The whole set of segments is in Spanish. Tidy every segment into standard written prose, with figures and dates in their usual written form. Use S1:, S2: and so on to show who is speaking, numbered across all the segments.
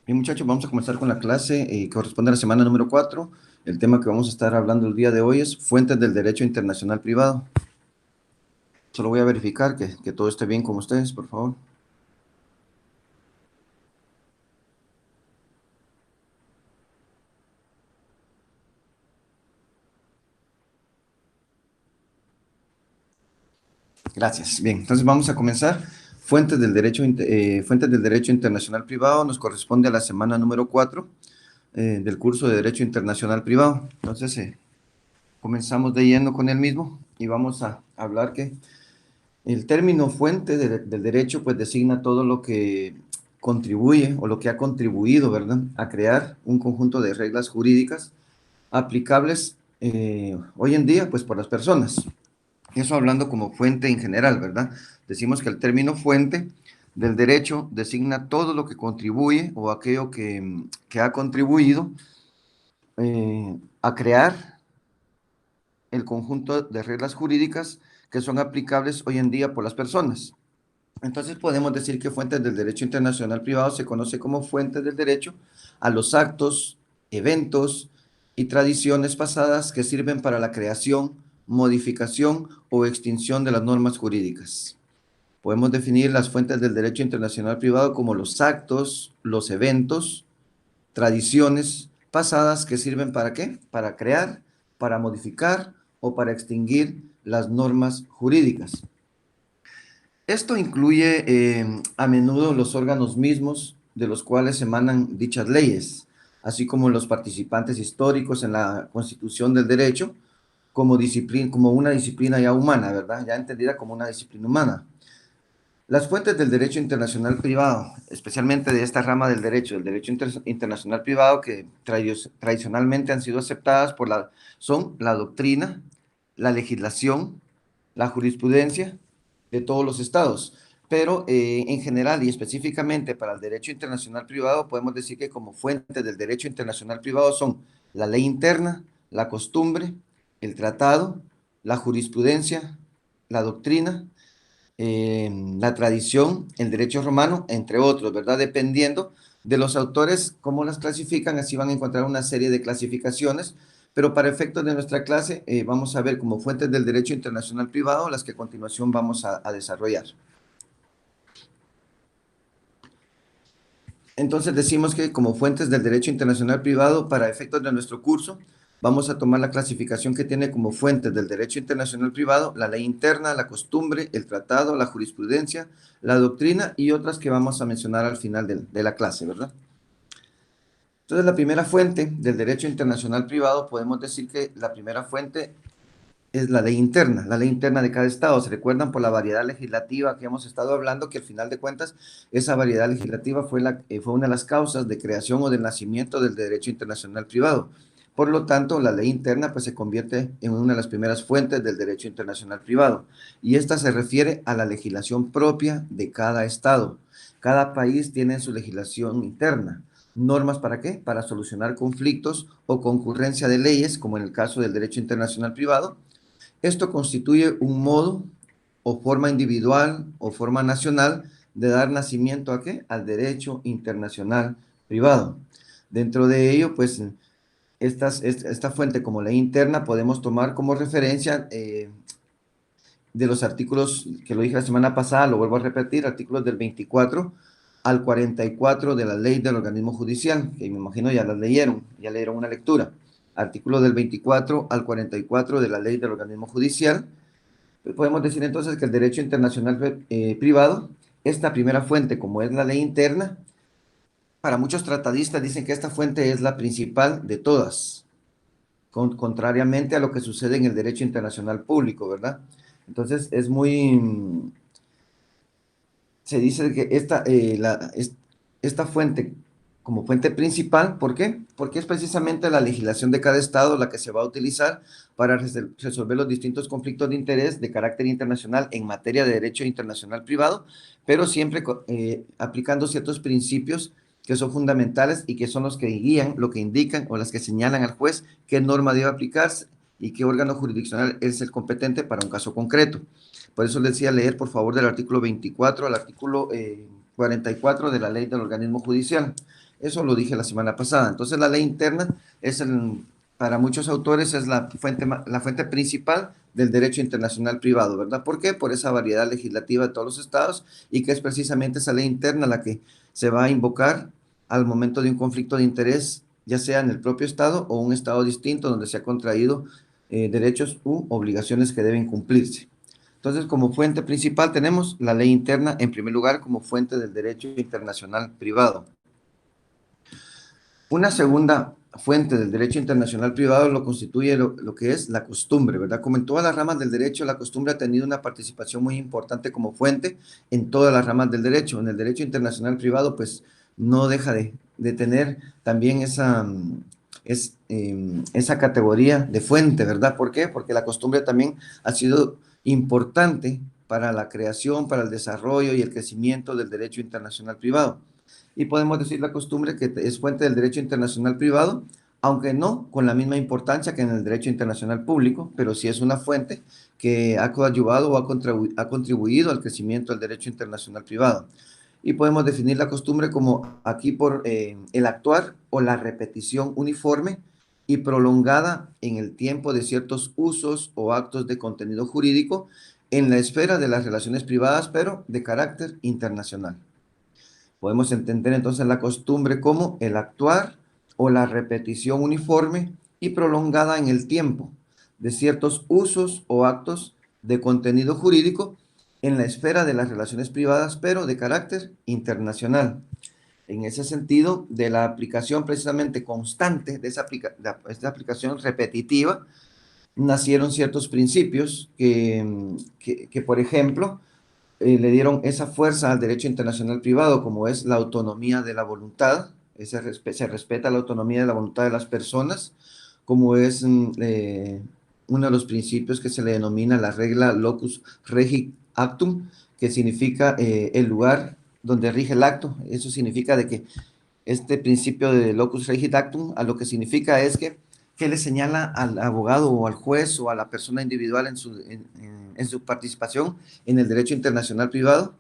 S1: Bien, muchachos, vamos a comenzar con la clase que corresponde a la semana número 4. El tema que vamos a estar hablando el día de hoy es fuentes del derecho internacional privado. Solo voy a verificar que todo esté bien con ustedes, por favor. Gracias. Bien, entonces vamos a comenzar. Fuentes del derecho internacional privado nos corresponde a la semana número 4 del curso de Derecho Internacional Privado. Entonces, comenzamos de lleno con el mismo y vamos a hablar que el término fuente del derecho pues designa todo lo que contribuye o lo que ha contribuido, ¿verdad?, a crear un conjunto de reglas jurídicas aplicables hoy en día pues por las personas. Eso hablando como fuente en general, ¿verdad? Decimos que el término fuente del derecho designa todo lo que contribuye o aquello que ha contribuido a crear el conjunto de reglas jurídicas que son aplicables hoy en día por las personas. Entonces podemos decir que fuentes del derecho internacional privado se conoce como fuentes del derecho a los actos, eventos y tradiciones pasadas que sirven para la creación, modificación o extinción de las normas jurídicas. Podemos definir las fuentes del derecho internacional privado como los actos, los eventos, tradiciones pasadas que sirven para ¿qué? Para crear, para modificar o para extinguir las normas jurídicas. Esto incluye a menudo los órganos mismos de los cuales emanan dichas leyes, así como los participantes históricos en la constitución del derecho como una disciplina ya humana, ¿verdad? Ya entendida como una disciplina humana. Las fuentes del derecho internacional privado, especialmente de esta rama del derecho internacional privado, que tradicionalmente han sido aceptadas son la doctrina, la legislación, la jurisprudencia de todos los estados. Pero en general y específicamente para el derecho internacional privado, podemos decir que como fuentes del derecho internacional privado son la ley interna, la costumbre, el tratado, la jurisprudencia, la doctrina, la tradición, el derecho romano, entre otros, ¿verdad? Dependiendo de los autores, cómo las clasifican, así van a encontrar una serie de clasificaciones, pero para efectos de nuestra clase vamos a ver como fuentes del derecho internacional privado las que a continuación vamos a desarrollar. Entonces decimos que como fuentes del derecho internacional privado, para efectos de nuestro curso, vamos a tomar la clasificación que tiene como fuentes del derecho internacional privado la ley interna, la costumbre, el tratado, la jurisprudencia, la doctrina y otras que vamos a mencionar al final de la clase, ¿verdad? Entonces, la primera fuente del derecho internacional privado, podemos decir que la primera fuente es la ley interna de cada estado. ¿Se recuerdan por la variedad legislativa que hemos estado hablando? Que al final de cuentas, esa variedad legislativa fue una de las causas de creación o del nacimiento del derecho internacional privado. Por lo tanto, la ley interna pues, se convierte en una de las primeras fuentes del derecho internacional privado. Y esta se refiere a la legislación propia de cada estado. Cada país tiene su legislación interna. ¿Normas para qué? Para solucionar conflictos o concurrencia de leyes, como en el caso del derecho internacional privado. Esto constituye un modo o forma individual o forma nacional de dar nacimiento ¿a qué? Al derecho internacional privado. Dentro de ello, pues, esta fuente como ley interna podemos tomar como referencia de los artículos, que lo dije la semana pasada, lo vuelvo a repetir, artículos del 24 al 44 de la ley del organismo judicial, que me imagino ya las leyeron, ya leyeron una lectura. Artículo del 24 al 44 de la ley del organismo judicial. Podemos decir entonces que el derecho internacional privado, esta primera fuente, como es la ley interna, para muchos tratadistas dicen que esta fuente es la principal de todas, contrariamente a lo que sucede en el derecho internacional público, ¿verdad? Entonces es se dice que esta fuente como fuente principal, ¿por qué? Porque es precisamente la legislación de cada estado la que se va a utilizar para resolver los distintos conflictos de interés de carácter internacional en materia de derecho internacional privado, pero siempre aplicando ciertos principios que son fundamentales y que son los que guían, lo que indican o las que señalan al juez qué norma debe aplicarse y qué órgano jurisdiccional es el competente para un caso concreto. Por eso les decía leer, por favor, del artículo 24 al artículo 44 de la ley del organismo judicial. Eso lo dije la semana pasada. Entonces la ley interna es para muchos autores es la fuente principal del derecho internacional privado, ¿verdad? ¿Por qué? Por esa variedad legislativa de todos los estados y que es precisamente esa ley interna la que se va a invocar al momento de un conflicto de interés, ya sea en el propio estado o un estado distinto donde se ha contraído derechos u obligaciones que deben cumplirse. Entonces, como fuente principal tenemos la ley interna, en primer lugar, como fuente del derecho internacional privado. Una segunda fuente del derecho internacional privado lo constituye lo que es la costumbre, ¿verdad? Como en todas las ramas del derecho, la costumbre ha tenido una participación muy importante como fuente en todas las ramas del derecho. En el derecho internacional privado, pues, no deja de tener también esa categoría de fuente, ¿verdad? ¿Por qué? Porque la costumbre también ha sido importante para la creación, para el desarrollo y el crecimiento del derecho internacional privado. Y podemos decir la costumbre que es fuente del derecho internacional privado, aunque no con la misma importancia que en el derecho internacional público, pero sí es una fuente que ha coadyuvado o ha contribuido al crecimiento del derecho internacional privado. Y podemos definir la costumbre como aquí por el actuar o la repetición uniforme y prolongada en el tiempo de ciertos usos o actos de contenido jurídico en la esfera de las relaciones privadas, pero de carácter internacional. Podemos entender entonces la costumbre como el actuar o la repetición uniforme y prolongada en el tiempo de ciertos usos o actos de contenido jurídico en la esfera de las relaciones privadas, pero de carácter internacional. En ese sentido, de la aplicación precisamente constante de esta aplicación repetitiva, nacieron ciertos principios que por ejemplo, le dieron esa fuerza al derecho internacional privado, como es la autonomía de la voluntad, se respeta la autonomía de la voluntad de las personas, como es uno de los principios que se le denomina la regla locus regit actum, que significa el lugar donde rige el acto. Eso significa de que este principio de locus regit actum, a lo que significa es que le señala al abogado o al juez o a la persona individual en su participación en el derecho internacional privado,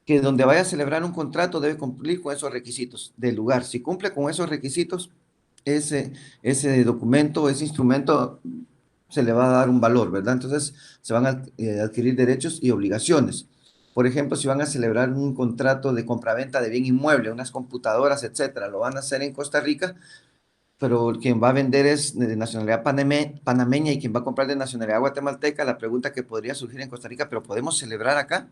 S1: que donde vaya a celebrar un contrato debe cumplir con esos requisitos del lugar. Si cumple con esos requisitos, ese documento, ese instrumento se le va a dar un valor, ¿verdad? Entonces se van a adquirir derechos y obligaciones. Por ejemplo, si van a celebrar un contrato de compraventa de bien inmueble, unas computadoras, etcétera, lo van a hacer en Costa Rica, pero quien va a vender es de nacionalidad panameña y quien va a comprar de nacionalidad guatemalteca. La pregunta que podría surgir en Costa Rica, ¿pero podemos celebrar acá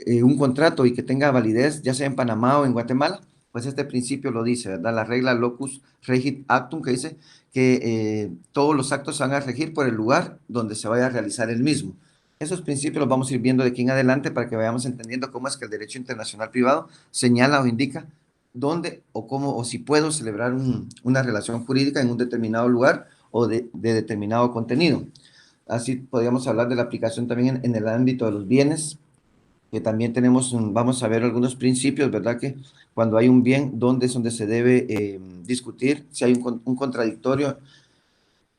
S1: un contrato y que tenga validez, ya sea en Panamá o en Guatemala? Pues este principio lo dice, ¿verdad? La regla locus regit actum, que dice que todos los actos se van a regir por el lugar donde se vaya a realizar el mismo. Esos principios los vamos a ir viendo de aquí en adelante para que vayamos entendiendo cómo es que el derecho internacional privado señala o indica dónde o cómo o si puedo celebrar una relación jurídica en un determinado lugar o de determinado contenido. Así podríamos hablar de la aplicación también en el ámbito de los bienes, que también tenemos, vamos a ver algunos principios, ¿verdad? Que cuando hay un bien, ¿dónde es donde se debe discutir? Si hay un contradictorio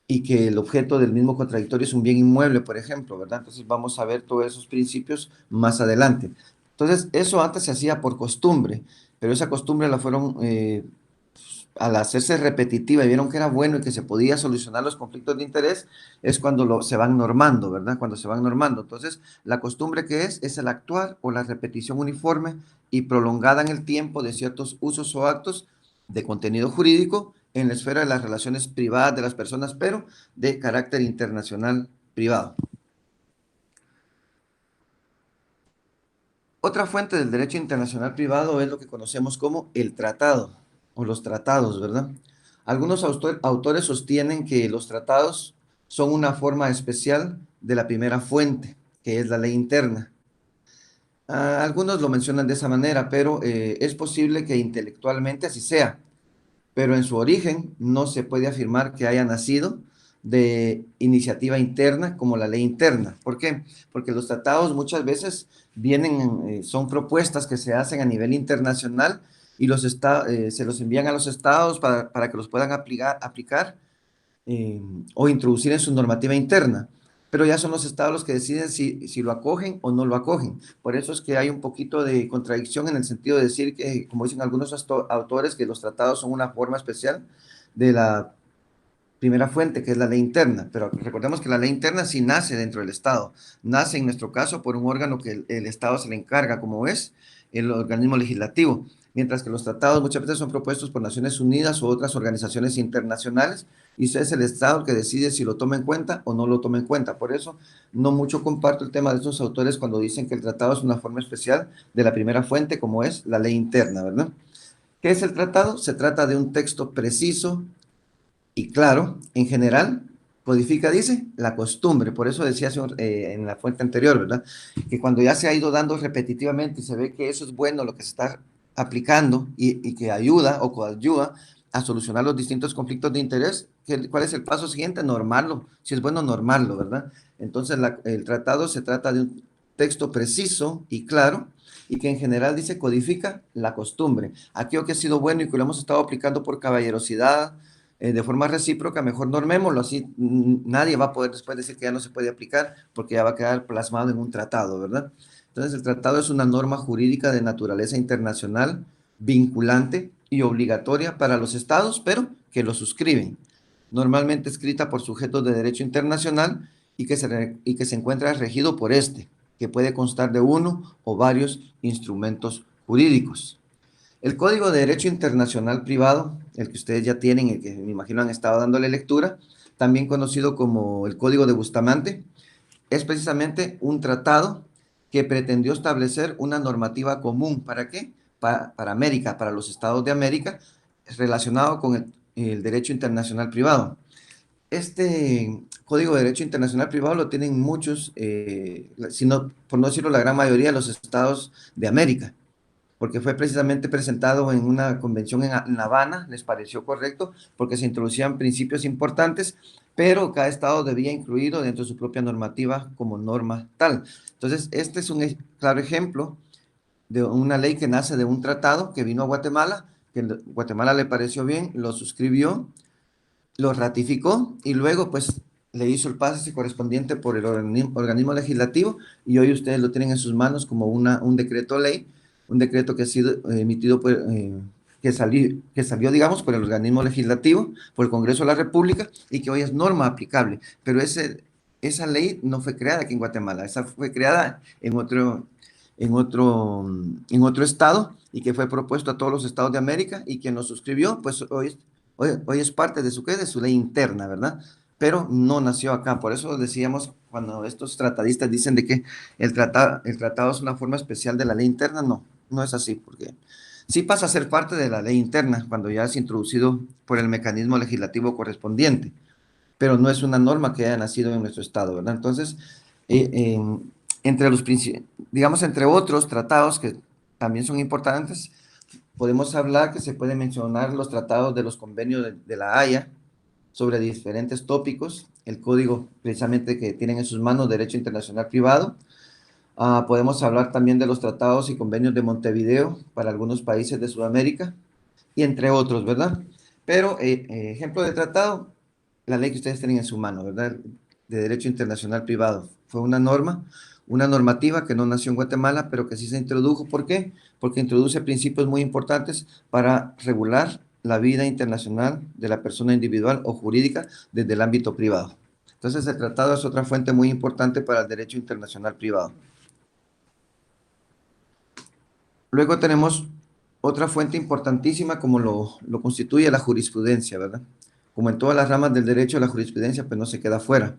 S1: y que el objeto del mismo contradictorio es un bien inmueble, por ejemplo, ¿verdad? Entonces vamos a ver todos esos principios más adelante. Entonces, eso antes se hacía por costumbre, pero esa costumbre la fueron al hacerse repetitiva y vieron que era bueno y que se podía solucionar los conflictos de interés, es cuando se van normando, ¿verdad? Cuando se van normando. Entonces, la costumbre que es el actuar o la repetición uniforme y prolongada en el tiempo de ciertos usos o actos de contenido jurídico en la esfera de las relaciones privadas de las personas, pero de carácter internacional privado. Otra fuente del derecho internacional privado es lo que conocemos como el tratado o los tratados, ¿verdad? Algunos autores sostienen que los tratados son una forma especial de la primera fuente, que es la ley interna. Algunos lo mencionan de esa manera, pero es posible que intelectualmente así sea, pero en su origen no se puede afirmar que haya nacido de iniciativa interna como la ley interna. ¿Por qué? Porque los tratados muchas veces vienen, son propuestas que se hacen a nivel internacional y se los envían a los estados para que los puedan aplicar o introducir en su normativa interna. pero ya son los estados los que deciden si lo acogen o no lo acogen. Por eso es que hay un poquito de contradicción en el sentido de decir que, como dicen algunos autores, que los tratados son una forma especial de la primera fuente, que es la ley interna, pero recordemos que la ley interna sí nace dentro del Estado, nace en nuestro caso por un órgano que el Estado se le encarga, como es el organismo legislativo, mientras que los tratados muchas veces son propuestos por Naciones Unidas u otras organizaciones internacionales, y ese es el Estado el que decide si lo toma en cuenta o no lo toma en cuenta. Por eso no mucho comparto el tema de estos autores cuando dicen que el tratado es una forma especial de la primera fuente, como es la ley interna, ¿verdad? ¿Qué es el tratado? Se trata de un texto preciso y claro, en general, codifica, dice, la costumbre. Por eso decía en la fuente anterior, ¿verdad? Que cuando ya se ha ido dando repetitivamente y se ve que eso es bueno, lo que se está aplicando y que ayuda o coayuda a solucionar los distintos conflictos de interés, ¿cuál es el paso siguiente? Normarlo. Si es bueno, normarlo, ¿verdad? Entonces, el tratado se trata de un texto preciso y claro y que en general dice codifica la costumbre. Aquello que ha sido bueno y que lo hemos estado aplicando por caballerosidad, de forma recíproca, mejor normémoslo, así nadie va a poder después decir que ya no se puede aplicar porque ya va a quedar plasmado en un tratado, ¿verdad? Entonces el tratado es una norma jurídica de naturaleza internacional, vinculante y obligatoria para los estados, pero que lo suscriben, normalmente escrita por sujetos de derecho internacional y que se encuentra regido por este, que puede constar de uno o varios instrumentos jurídicos. El Código de Derecho Internacional Privado, el que ustedes ya tienen, el que me imagino han estado dándole lectura, también conocido como el Código de Bustamante, es precisamente un tratado que pretendió establecer una normativa común. ¿Para qué? Para América, para los estados de América, relacionado con el derecho internacional privado. Este Código de Derecho Internacional Privado lo tienen muchos, sino, por no decirlo la gran mayoría de los estados de América, porque fue precisamente presentado en una convención en La Habana, les pareció correcto, porque se introducían principios importantes, pero cada estado debía incluirlo dentro de su propia normativa como norma tal. Entonces, este es un claro ejemplo de una ley que nace de un tratado que vino a Guatemala, que Guatemala le pareció bien, lo suscribió, lo ratificó y luego pues le hizo el pase correspondiente por el organismo legislativo y hoy ustedes lo tienen en sus manos como un decreto ley, un decreto que ha sido emitido por, que salió, digamos, por el organismo legislativo, por el Congreso de la República y que hoy es norma aplicable. Pero esa ley no fue creada aquí en Guatemala, esa fue creada en otro estado y que fue propuesto a todos los estados de América y quien lo suscribió, pues hoy es parte de de su ley interna, ¿verdad? Pero no nació acá. Por eso decíamos, cuando estos tratadistas dicen de que el tratado es una forma especial de la ley interna, no, no es así, porque sí pasa a ser parte de la ley interna cuando ya es introducido por el mecanismo legislativo correspondiente, pero no es una norma que haya nacido en nuestro estado, ¿verdad? Entonces, eh, eh, entre digamos, entre otros tratados que también son importantes, podemos hablar que se pueden mencionar los tratados de los convenios de la Haya sobre diferentes tópicos, el código precisamente que tienen en sus manos, Derecho Internacional Privado. Podemos hablar también de los tratados y convenios de Montevideo para algunos países de Sudamérica y entre otros, ¿verdad? Pero ejemplo de tratado, la ley que ustedes tienen en su mano, ¿verdad? De Derecho Internacional Privado. Fue una normativa que no nació en Guatemala, pero que sí se introdujo. ¿Por qué? Porque introduce principios muy importantes para regular la vida internacional de la persona individual o jurídica desde el ámbito privado. Entonces, el tratado es otra fuente muy importante para el derecho internacional privado. Luego tenemos otra fuente importantísima como lo constituye la jurisprudencia, ¿verdad? Como en todas las ramas del derecho, la jurisprudencia pues no se queda fuera.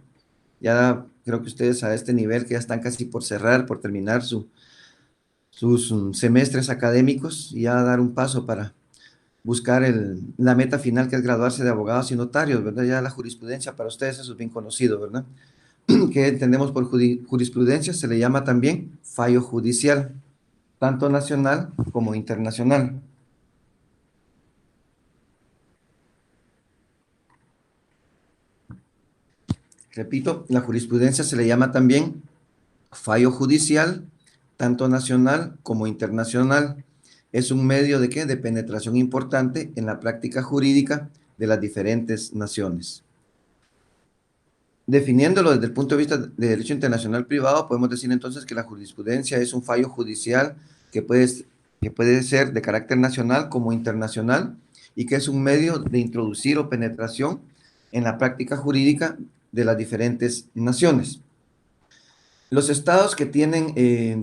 S1: Ya creo que ustedes a este nivel que ya están casi por cerrar, por terminar sus semestres académicos y ya dar un paso para buscar la meta final que es graduarse de abogados y notarios, ¿verdad? Ya la jurisprudencia para ustedes eso es bien conocido, ¿verdad? ¿Qué entendemos por jurisprudencia? Se le llama también fallo judicial, tanto nacional como internacional. Repito, la jurisprudencia se le llama también fallo judicial, tanto nacional como internacional. Es un medio de qué? De penetración importante en la práctica jurídica de las diferentes naciones. Definiéndolo desde el punto de vista de derecho internacional privado, podemos decir entonces que la jurisprudencia es un fallo judicial que que puede ser de carácter nacional como internacional y que es un medio de introducir o penetración en la práctica jurídica de las diferentes naciones. Los estados que tienen,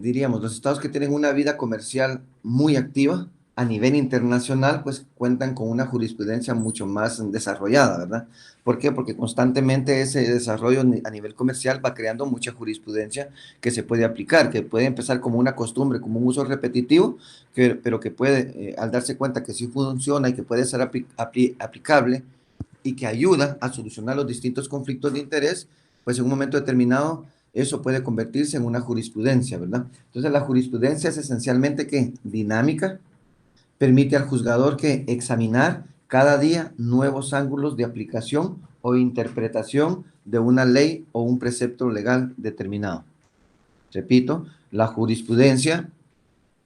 S1: diríamos, los estados que tienen una vida comercial muy activa a nivel internacional, pues cuentan con una jurisprudencia mucho más desarrollada, ¿verdad? ¿Por qué? Porque constantemente ese desarrollo a nivel comercial va creando mucha jurisprudencia que se puede aplicar, que puede empezar como una costumbre, como un uso repetitivo, pero que puede, al darse cuenta que sí funciona y que puede ser aplicable y que ayuda a solucionar los distintos conflictos de interés, pues en un momento determinado eso puede convertirse en una jurisprudencia, ¿verdad? Entonces la jurisprudencia es esencialmente ¿qué? Dinámica, permite al juzgador que examinar cada día nuevos ángulos de aplicación o interpretación de una ley o un precepto legal determinado. Repito, la jurisprudencia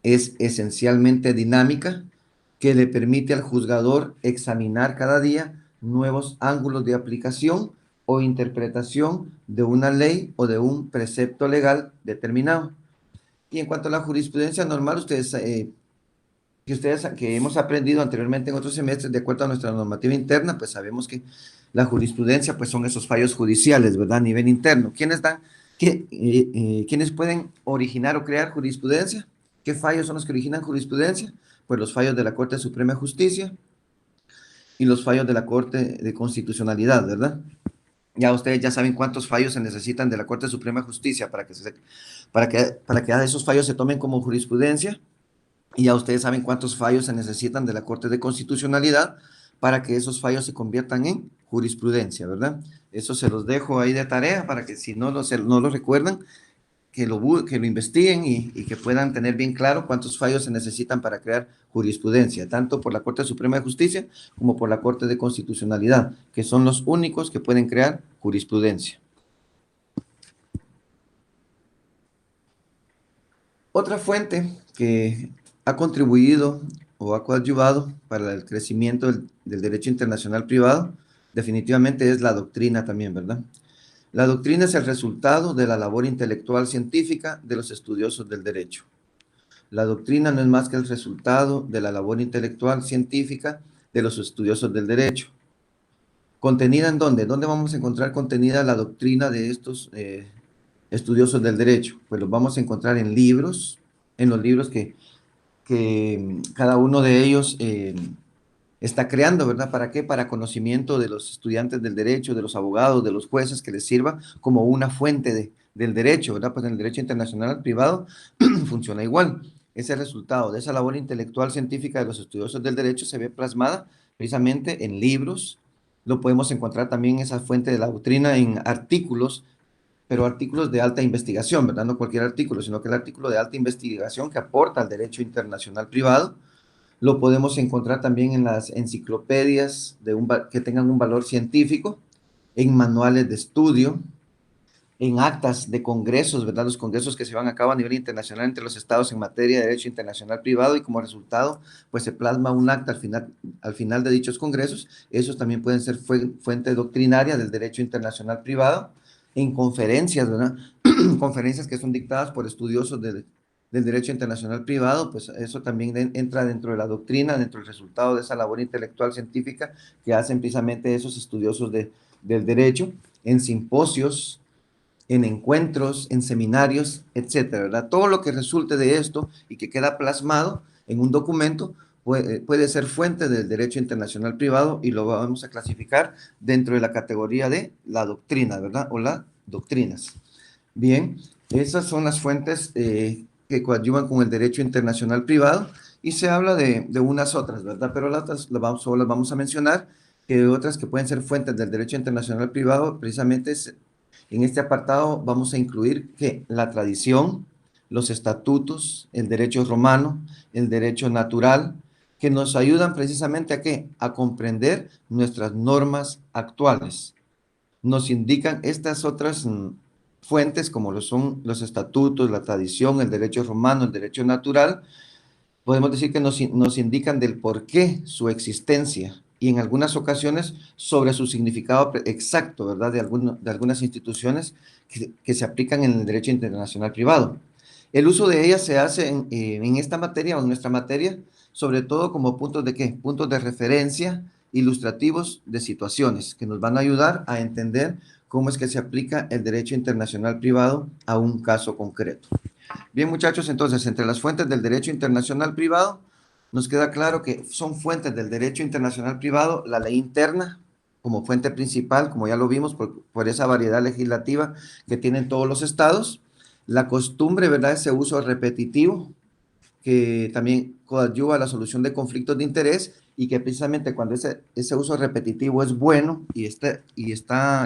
S1: es esencialmente dinámica, que le permite al juzgador examinar cada día nuevos ángulos de aplicación o interpretación de una ley o de un precepto legal determinado. Y en cuanto a la jurisprudencia normal, que hemos aprendido anteriormente en otros semestres, de acuerdo a nuestra normativa interna, pues sabemos que la jurisprudencia pues son esos fallos judiciales, ¿verdad? A nivel interno. ¿Quiénes pueden originar o crear jurisprudencia? ¿Qué fallos son los que originan jurisprudencia? Pues los fallos de la Corte Suprema de Justicia y los fallos de la Corte de Constitucionalidad, ¿verdad? Ya ustedes ya saben cuántos fallos se necesitan de la Corte Suprema de Justicia para que esos fallos se tomen como jurisprudencia. Y ya ustedes saben cuántos fallos se necesitan de la Corte de Constitucionalidad para que esos fallos se conviertan en jurisprudencia, ¿verdad? Eso se los dejo ahí de tarea para que si no lo recuerdan, que lo investiguen y que puedan tener bien claro cuántos fallos se necesitan para crear jurisprudencia, tanto por la Corte Suprema de Justicia como por la Corte de Constitucionalidad, que son los únicos que pueden crear jurisprudencia. Otra fuente que ha contribuido o ha coadyuvado para el crecimiento del derecho internacional privado, definitivamente es la doctrina también, ¿verdad? La doctrina es el resultado de la labor intelectual científica de los estudiosos del derecho. La doctrina no es más que el resultado de la labor intelectual científica de los estudiosos del derecho. ¿Contenida en dónde? ¿Dónde vamos a encontrar contenida la doctrina de estos estudiosos del derecho? Pues los vamos a encontrar en libros, en los libros que cada uno de ellos está creando, ¿verdad? ¿Para qué? Para conocimiento de los estudiantes del derecho, de los abogados, de los jueces, que les sirva como una fuente del derecho, ¿verdad? Pues en el derecho internacional privado funciona igual. Ese resultado de esa labor intelectual científica de los estudiosos del derecho se ve plasmada precisamente en libros. Lo podemos encontrar también esa fuente de la doctrina en artículos, pero artículos de alta investigación, ¿verdad? No cualquier artículo, sino que el artículo de alta investigación que aporta al derecho internacional privado. Lo podemos encontrar también en las enciclopedias que tengan un valor científico, en manuales de estudio, en actas de congresos, ¿verdad? Los congresos que se van a cabo a nivel internacional entre los estados en materia de derecho internacional privado y como resultado, pues se plasma un acta al final de dichos congresos. Esos también pueden ser fuente doctrinaria del derecho internacional privado, en conferencias, ¿verdad? Conferencias que son dictadas por estudiosos del derecho internacional privado, pues eso también entra dentro de la doctrina, dentro del resultado de esa labor intelectual científica que hacen precisamente esos estudiosos del derecho, en simposios, en encuentros, en seminarios, etcétera, ¿verdad? Todo lo que resulte de esto y que queda plasmado en un documento puede ser fuente del derecho internacional privado y lo vamos a clasificar dentro de la categoría de la doctrina, ¿verdad? O las doctrinas. Bien, esas son las fuentes que coadyuvan con el derecho internacional privado y se habla de unas otras, ¿verdad? Pero solo las vamos a mencionar, que otras que pueden ser fuentes del derecho internacional privado, precisamente en este apartado vamos a incluir que la tradición, los estatutos, el derecho romano, el derecho natural, que nos ayudan precisamente a qué? A comprender nuestras normas actuales. Nos indican estas otras fuentes, como lo son los estatutos, la tradición, el derecho romano, el derecho natural, podemos decir que nos indican del por qué su existencia y en algunas ocasiones sobre su significado exacto, ¿verdad? De algunas instituciones que se aplican en el derecho internacional privado. El uso de ellas se hace en esta materia o en nuestra materia, sobre todo como puntos de ¿qué? Puntos de referencia ilustrativos de situaciones que nos van a ayudar a entender cómo es que se aplica el derecho internacional privado a un caso concreto. Bien, muchachos, entonces, entre las fuentes del derecho internacional privado, nos queda claro que son fuentes del derecho internacional privado la ley interna como fuente principal, como ya lo vimos, por esa variedad legislativa que tienen todos los estados, la costumbre, ¿verdad? Ese uso repetitivo que también coadyuva a la solución de conflictos de interés y que precisamente cuando ese uso repetitivo es bueno y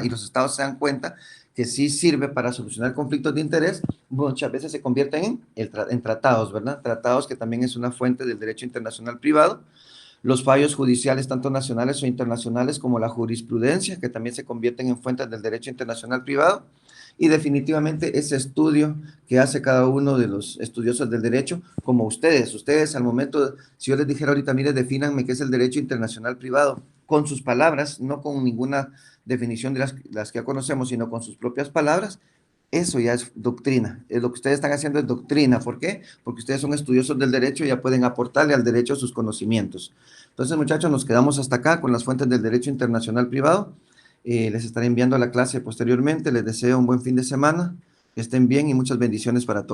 S1: los estados se dan cuenta que sí sirve para solucionar conflictos de interés, muchas veces se convierten en tratados, ¿verdad? Tratados que también es una fuente del derecho internacional privado. Los fallos judiciales, tanto nacionales o internacionales, como la jurisprudencia, que también se convierten en fuentes del derecho internacional privado. Y definitivamente ese estudio que hace cada uno de los estudiosos del derecho, como ustedes al momento, si yo les dijera ahorita, mire, defínanme qué es el derecho internacional privado, con sus palabras, no con ninguna definición de las que ya conocemos, sino con sus propias palabras, eso ya es doctrina. Lo que ustedes están haciendo es doctrina. ¿Por qué? Porque ustedes son estudiosos del derecho y ya pueden aportarle al derecho sus conocimientos. Entonces, muchachos, nos quedamos hasta acá con las fuentes del derecho internacional privado. Les estaré enviando la clase posteriormente. Les deseo un buen fin de semana. Que estén bien y muchas bendiciones para todos.